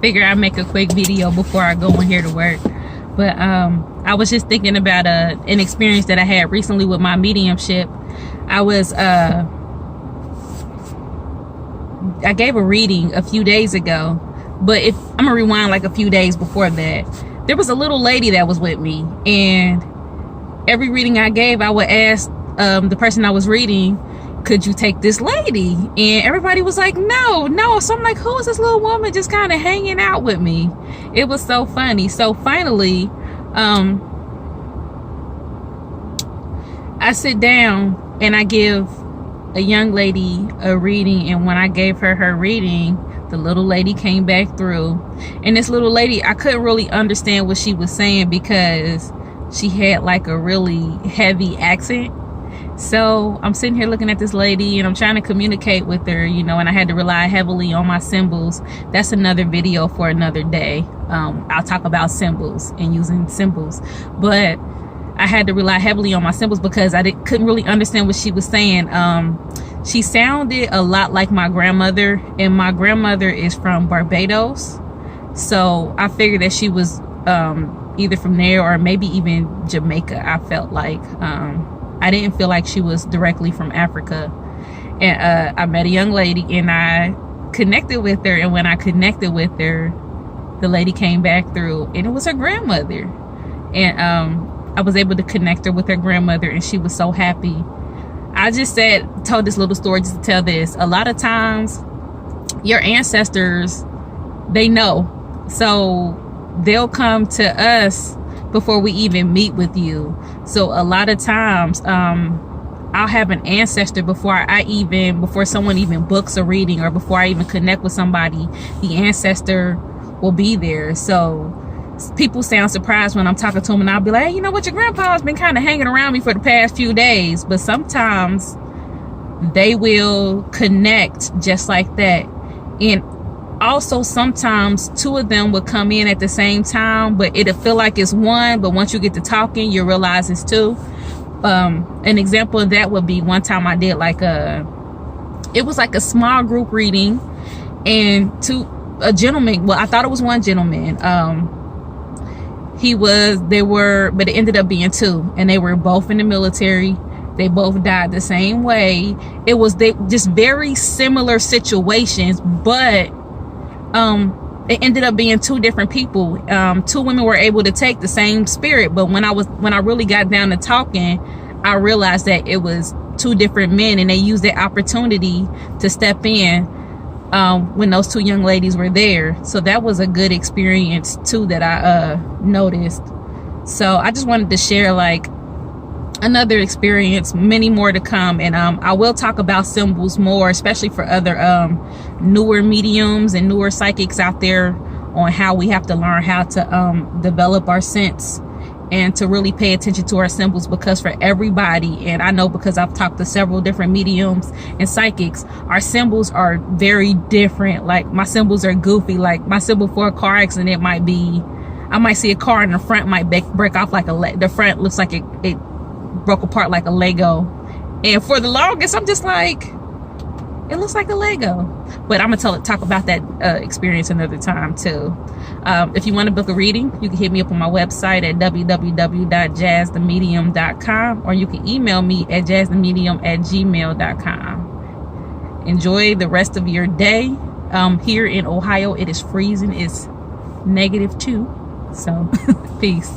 figure I'd make a quick video before I go in here to work. But I was just thinking about an experience that I had recently with my mediumship. I gave a reading a few days ago, but if I'm gonna rewind like a few days before that, there was a little lady that was with me, and every reading I gave, I would ask the person I was reading, could you take this lady? And everybody was like, no. So I'm like, who is this little woman just kind of hanging out with me? It was so funny. So finally, I sit down and I give a young lady a reading, and when I gave her her reading, the little lady came back through. And this little lady, I couldn't really understand what she was saying because she had like a really heavy accent. So I'm sitting here looking at this lady and I'm trying to communicate with her, you know, and I had to rely heavily on my symbols. That's another video for another day. I'll talk about symbols and using symbols, but I had to rely heavily on my symbols because I couldn't really understand what she was saying. She sounded a lot like my grandmother, and my grandmother is from Barbados. So I figured that she was either from there or maybe even Jamaica. I felt like I didn't feel like she was directly from Africa. And I met a young lady and I connected with her, and when I connected with her, the lady came back through and it was her grandmother. And I was able to connect her with her grandmother, and she was so happy. I just told this little story just to tell this. A lot of times your ancestors, they know. So they'll come to us before we even meet with you. So a lot of times I'll have an ancestor before someone even books a reading, or before I even connect with somebody, the ancestor will be there. So people sound surprised when I'm talking to them, and I'll be like, hey, you know what, your grandpa's been kind of hanging around me for the past few days. But sometimes they will connect just like that. And also sometimes two of them will come in at the same time, but it'll feel like it's one, but once you get to talking, you realize it's two. An example of that would be one time I did it was like a small group reading, and a gentleman, well, I thought it was one gentleman, but it ended up being two, and they were both in the military. They both died the same way. They just very similar situations, but it ended up being two different people. Two women were able to take the same spirit, but when I really got down to talking, I realized that it was two different men, and they used that opportunity to step in when those two young ladies were there. So that was a good experience too that I noticed. So I just wanted to share like another experience, many more to come. And I will talk about symbols more, especially for other newer mediums and newer psychics out there, on how we have to learn how to develop our sense and to really pay attention to our symbols. Because for everybody, and I know because I've talked to several different mediums and psychics, our symbols are very different. Like my symbols are goofy. Like my symbol for a car accident might be, I might see a car and the front might break off like the front looks like it broke apart like a Lego. And for the longest, I'm just like, it looks like a Lego. But I'm gonna talk about that experience another time too. If you want to book a reading, you can hit me up on my website at www.jazzthemedium.com, or you can email me at jazzthemedium@gmail.com. Enjoy the rest of your day. Here in Ohio, it is freezing. It's -2. So peace.